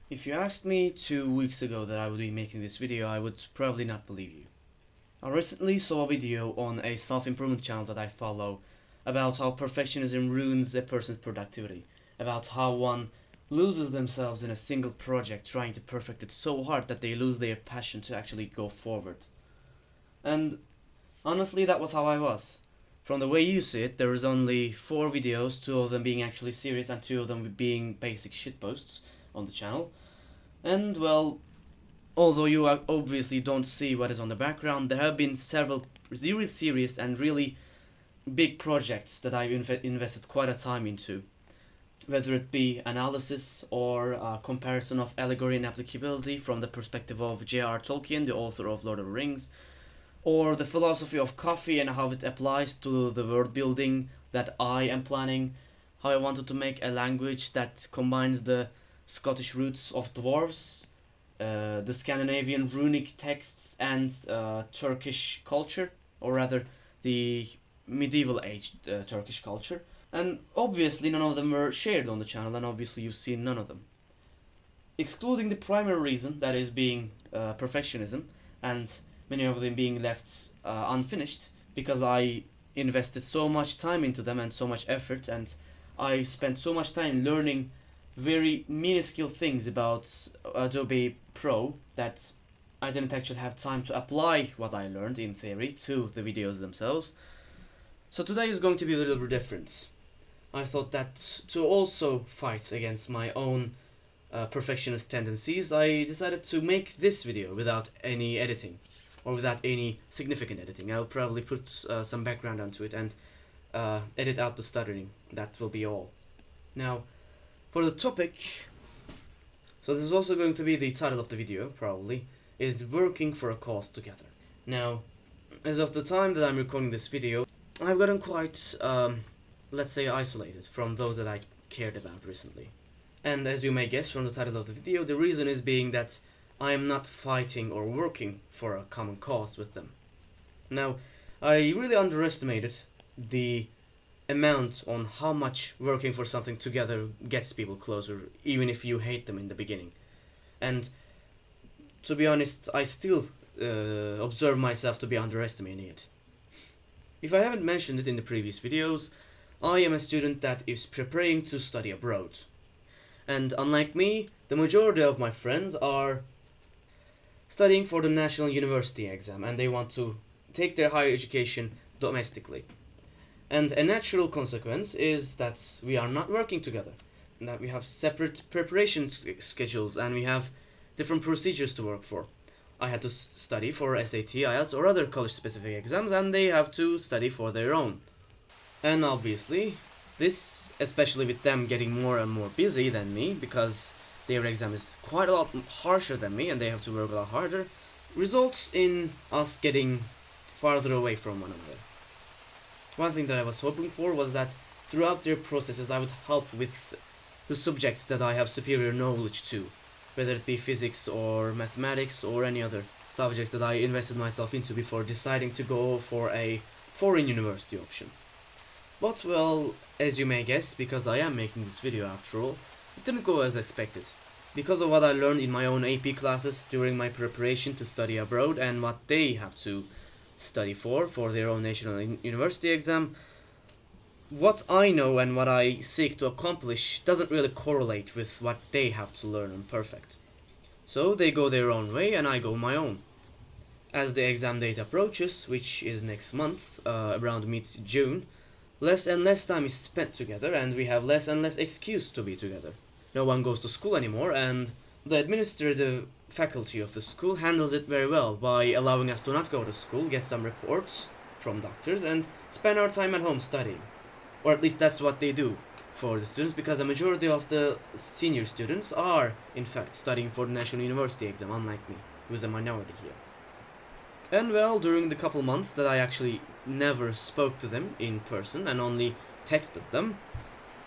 If you asked me 2 weeks ago that I would be making this video, I would probably not believe you. I recently saw a video on a self-improvement channel that I follow about how perfectionism ruins a person's productivity, about how one loses themselves in a single project trying to perfect it so hard that they lose their passion to actually go forward. And honestly, that was how I was. From the way you see it, there is only 4 videos, 2 of them being actually serious and 2 of them being basic shitposts on the channel. And well, although you obviously don't see what is on the background, there have been several really serious and really big projects that I've invested quite a time into. Whether it be analysis or a comparison of allegory and applicability from the perspective of J.R. Tolkien, the author of Lord of the Rings, or the philosophy of coffee and how it applies to the world building that I am planning, how I wanted to make a language that combines the Scottish roots of dwarves, the Scandinavian runic texts, and Turkish culture, or rather the medieval age Turkish culture. And obviously, none of them were shared on the channel, and obviously, you've seen none of them. Excluding the primary reason, that is being perfectionism, and many of them being left unfinished because I invested so much time into them and so much effort, and I spent so much time learning very minuscule things about Adobe Pro that I didn't actually have time to apply what I learned in theory to the videos themselves. So today is going to be a little bit different. I thought that to also fight against my own perfectionist tendencies, I decided to make this video without any editing, or without any significant editing. I'll probably put some background onto it and edit out the stuttering. That will be all. Now, for the topic, so this is also going to be the title of the video, probably, is working for a cause together. Now, as of the time that I'm recording this video, I've gotten quite, let's say, isolated from those that I cared about recently. And as you may guess from the title of the video, the reason is being that I am not fighting or working for a common cause with them. Now, I really underestimated the amount on how much working for something together gets people closer, even if you hate them in the beginning. And to be honest, I still observe myself to be underestimating it. If I haven't mentioned it in the previous videos, I am a student that is preparing to study abroad. And unlike me, the majority of my friends are studying for the national university exam, and they want to take their higher education domestically. And a natural consequence is that we are not working together, and that we have separate preparation schedules, and we have different procedures to work for. I had to study for SAT, IELTS, or other college-specific exams, and they have to study for their own. And obviously, this, especially with them getting more and more busy than me, because their exam is quite a lot harsher than me and they have to work a lot harder, results in us getting farther away from one another. One thing that I was hoping for was that throughout their processes I would help with the subjects that I have superior knowledge to, whether it be physics or mathematics or any other subjects that I invested myself into before deciding to go for a foreign university option. But well, as you may guess, because I am making this video after all, it didn't go as expected. Because of what I learned in my own AP classes during my preparation to study abroad and what they have to study for their own national university exam, what I know and what I seek to accomplish doesn't really correlate with what they have to learn and perfect. So they go their own way and I go my own. As the exam date approaches, which is next month, around mid-June, less and less time is spent together and we have less and less excuse to be together. No one goes to school anymore, and the administrative faculty of the school handles it very well by allowing us to not go to school, get some reports from doctors, and spend our time at home studying. Or at least that's what they do for the students, because a majority of the senior students are, in fact, studying for the National University exam, unlike me, who is a minority here. And well, during the couple months that I actually never spoke to them in person and only texted them,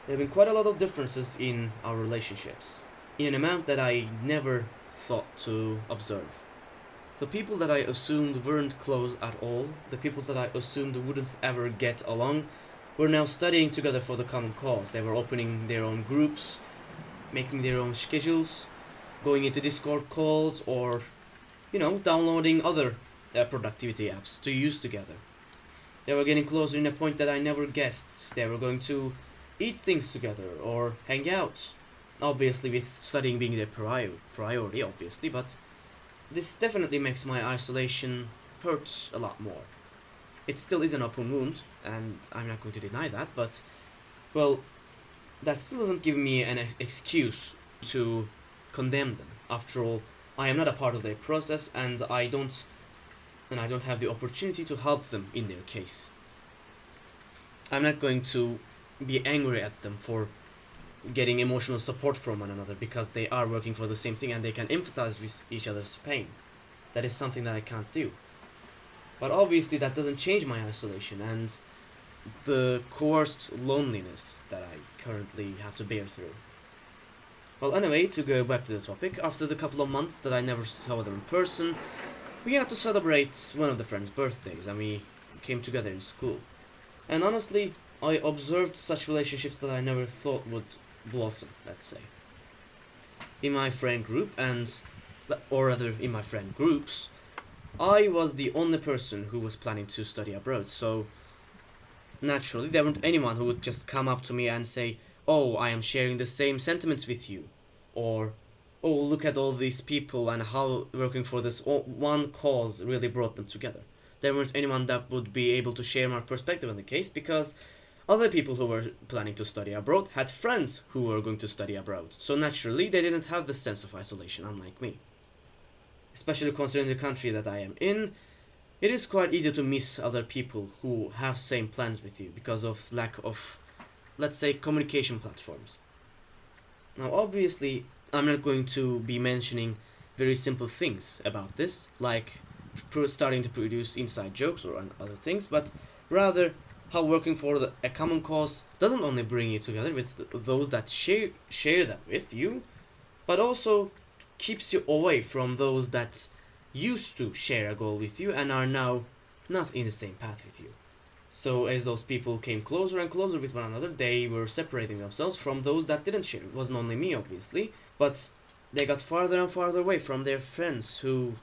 there have been quite a lot of differences in our relationships, in an amount that I never thought to observe. The people that I assumed weren't close at all, the people that I assumed wouldn't ever get along, were now studying together for the common cause. They were opening their own groups, making their own schedules, going into Discord calls, or downloading other productivity apps to use together. They were getting closer in a point that I never guessed. They were going to eat things together or hang out. Obviously, with studying being their priority, obviously, but this definitely makes my isolation hurt a lot more. It still is an open wound, and I'm not going to deny that, but, well, that still doesn't give me an excuse to condemn them. After all, I am not a part of their process, and I don't have the opportunity to help them in their case. I'm not going to be angry at them for getting emotional support from one another because they are working for the same thing and they can empathize with each other's pain. That is something that I can't do. But obviously, that doesn't change my isolation and the coerced loneliness that I currently have to bear through. Well, anyway, to go back to the topic, after the couple of months that I never saw them in person, we had to celebrate one of the friends' birthdays and we came together in school. And honestly, I observed such relationships that I never thought would blossom, let's say. In my friend group, or rather in my friend groups, I was the only person who was planning to study abroad, so naturally there weren't anyone who would just come up to me and say, "Oh, I am sharing the same sentiments with you," or "Oh, look at all these people and how working for this one cause really brought them together." There weren't anyone that would be able to share my perspective on the case because other people who were planning to study abroad had friends who were going to study abroad, so naturally they didn't have this sense of isolation, unlike me. Especially considering the country that I am in, it is quite easy to miss other people who have same plans with you because of lack of, let's say, communication platforms. Now, obviously, I'm not going to be mentioning very simple things about this, like starting to produce inside jokes or other things, but rather how working for a common cause doesn't only bring you together with those that share that with you, but also keeps you away from those that used to share a goal with you and are now not in the same path with you. So as those people came closer and closer with one another, they were separating themselves from those that didn't share. It wasn't only me, obviously, but they got farther and farther away from their friends who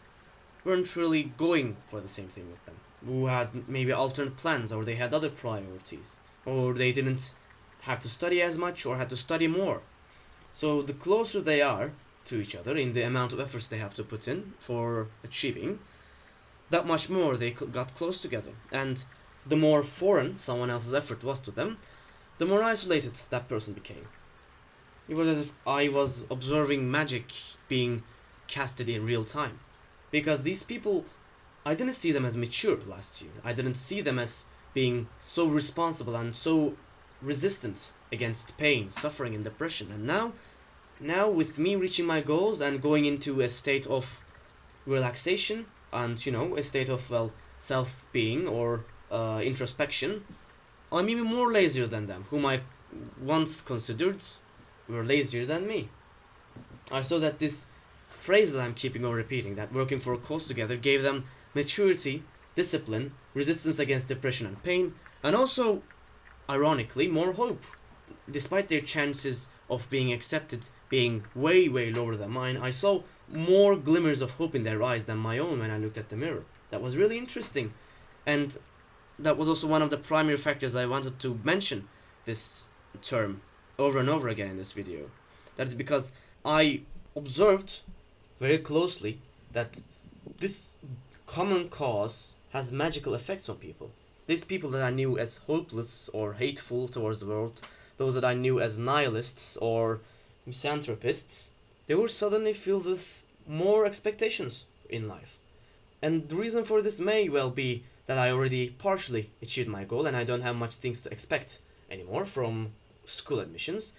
weren't really going for the same thing with them, who had maybe alternate plans, or they had other priorities, or they didn't have to study as much or had to study more. So the closer they are to each other in the amount of efforts they have to put in for achieving, that much more they got close together. And the more foreign someone else's effort was to them, the more isolated that person became. It was as if I was observing magic being casted in real time. Because these people, I didn't see them as mature last year. I didn't see them as being so responsible and so resistant against pain, suffering, and depression. And now with me reaching my goals and going into a state of relaxation and a state of self-being or introspection, I'm even more lazier than them, whom I once considered were lazier than me. I saw that this phrase that I'm keeping on repeating, that working for a cause together, gave them maturity, discipline, resistance against depression and pain, and also, ironically, more hope. Despite their chances of being accepted being way, way lower than mine, I saw more glimmers of hope in their eyes than my own when I looked at the mirror. That was really interesting. And that was also one of the primary factors I wanted to mention this term over and over again in this video. That is because I observed very closely that this common cause has magical effects on people. These people that I knew as hopeless or hateful towards the world, those that I knew as nihilists or misanthropists, they were suddenly filled with more expectations in life. And the reason for this may well be that I already partially achieved my goal and I don't have much things to expect anymore from school admissions.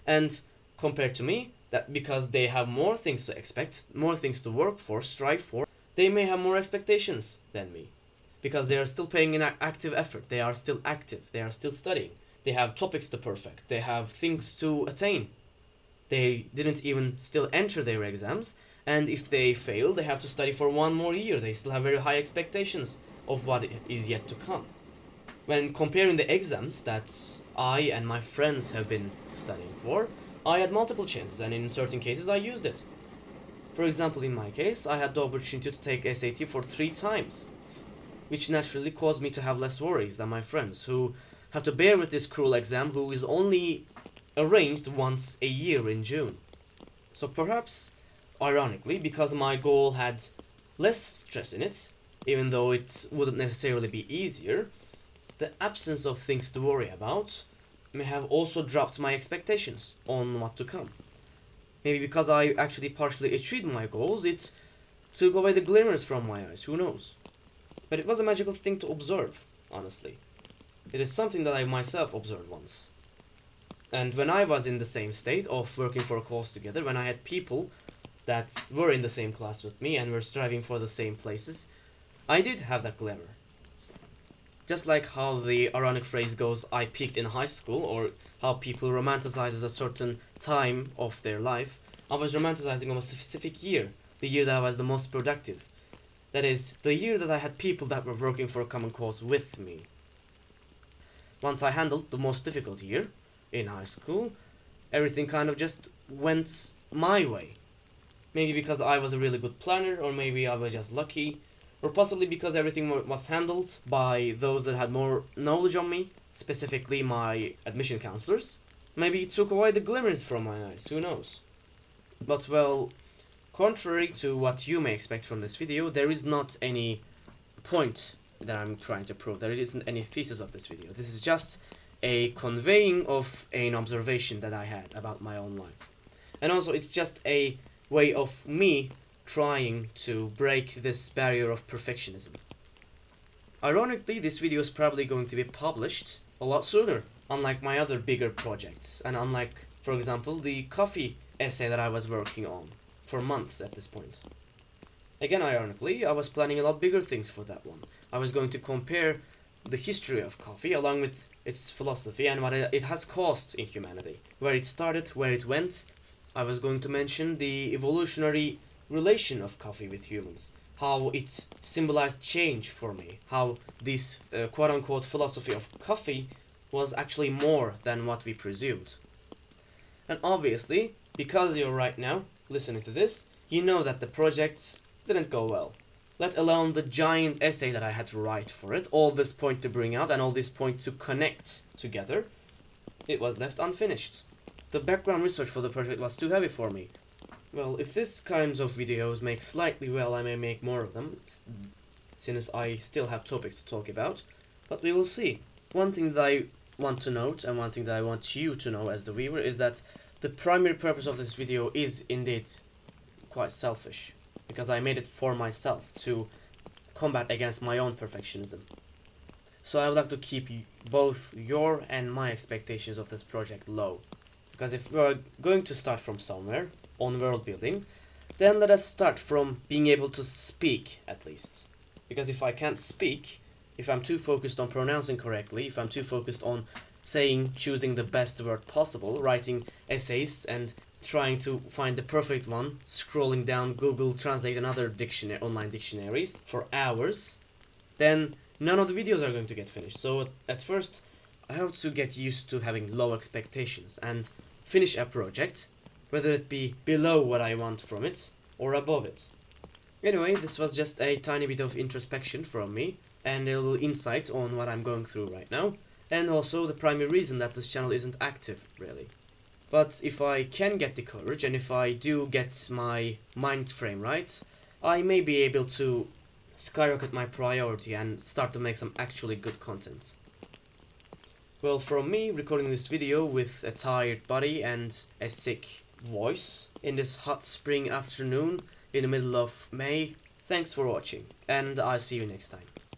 And compared to me, that because they have more things to expect, more things to work for, strive for, they may have more expectations than me. Because they are still paying an active effort, they are still active, they are still studying, they have topics to perfect, they have things to attain. They didn't even still enter their exams, and if they fail, they have to study for one more year. They still have very high expectations of what is yet to come. When comparing the exams that I and my friends have been studying for, I had multiple chances, and in certain cases I used it. For example, in my case, I had the opportunity to take SAT for 3 times, which naturally caused me to have less worries than my friends who have to bear with this cruel exam who is only arranged once a year in June. So perhaps, ironically, because my goal had less stress in it, even though it wouldn't necessarily be easier, the absence of things to worry about may have also dropped my expectations on what to come. Maybe because I actually partially achieved my goals, it took away the glimmers from my eyes, who knows? But it was a magical thing to observe, honestly. It is something that I myself observed once. And when I was in the same state of working for a cause together, when I had people that were in the same class with me and were striving for the same places, I did have that glamour. Just like how the ironic phrase goes, I peaked in high school, or how people romanticize a certain time of their life, I was romanticizing on a specific year, the year that I was the most productive. That is, the year that I had people that were working for a common cause with me. Once I handled the most difficult year, in high school, everything kind of just went my way. Maybe because I was a really good planner, or maybe I was just lucky, or possibly because everything was handled by those that had more knowledge on me, specifically my admission counselors. Maybe it took away the glimmers from my eyes, who knows. But well, contrary to what you may expect from this video, there is not any point that I'm trying to prove. There isn't any thesis of this video. This is just a conveying of an observation that I had about my own life. And also, it's just a way of me trying to break this barrier of perfectionism. Ironically, this video is probably going to be published a lot sooner, unlike my other bigger projects, and unlike, for example, the coffee essay that I was working on for months at this point. Again, ironically, I was planning a lot bigger things for that one. I was going to compare the history of coffee along with its philosophy and what it has caused in humanity. Where it started, where it went. I was going to mention the evolutionary relation of coffee with humans. How it symbolized change for me. How this quote-unquote philosophy of coffee was actually more than what we presumed. And obviously, because you're right now listening to this, you know that the projects didn't go well. Let alone the giant essay that I had to write for it, all this point to bring out and all this point to connect together, it was left unfinished. The background research for the project was too heavy for me. Well, if this kinds of videos make slightly well, I may make more of them, since I still have topics to talk about, but we will see. One thing that I want to note, and one thing that I want you to know as the viewer, is that the primary purpose of this video is indeed quite selfish. Because I made it for myself to combat against my own perfectionism. So I would like to keep both your and my expectations of this project low. Because if we're going to start from somewhere, on world building, then let us start from being able to speak at least. Because if I can't speak, if I'm too focused on pronouncing correctly, if I'm too focused on choosing the best word possible, writing essays and trying to find the perfect one, scrolling down Google Translate and other online dictionaries for hours, then none of the videos are going to get finished. So at first, I have to get used to having low expectations and finish a project, whether it be below what I want from it or above it. Anyway, this was just a tiny bit of introspection from me and a little insight on what I'm going through right now, and also the primary reason that this channel isn't active, really. But if I can get the courage, and if I do get my mind frame right, I may be able to skyrocket my priority and start to make some actually good content. Well, from me recording this video with a tired body and a sick voice in this hot spring afternoon in the middle of May, thanks for watching, and I'll see you next time.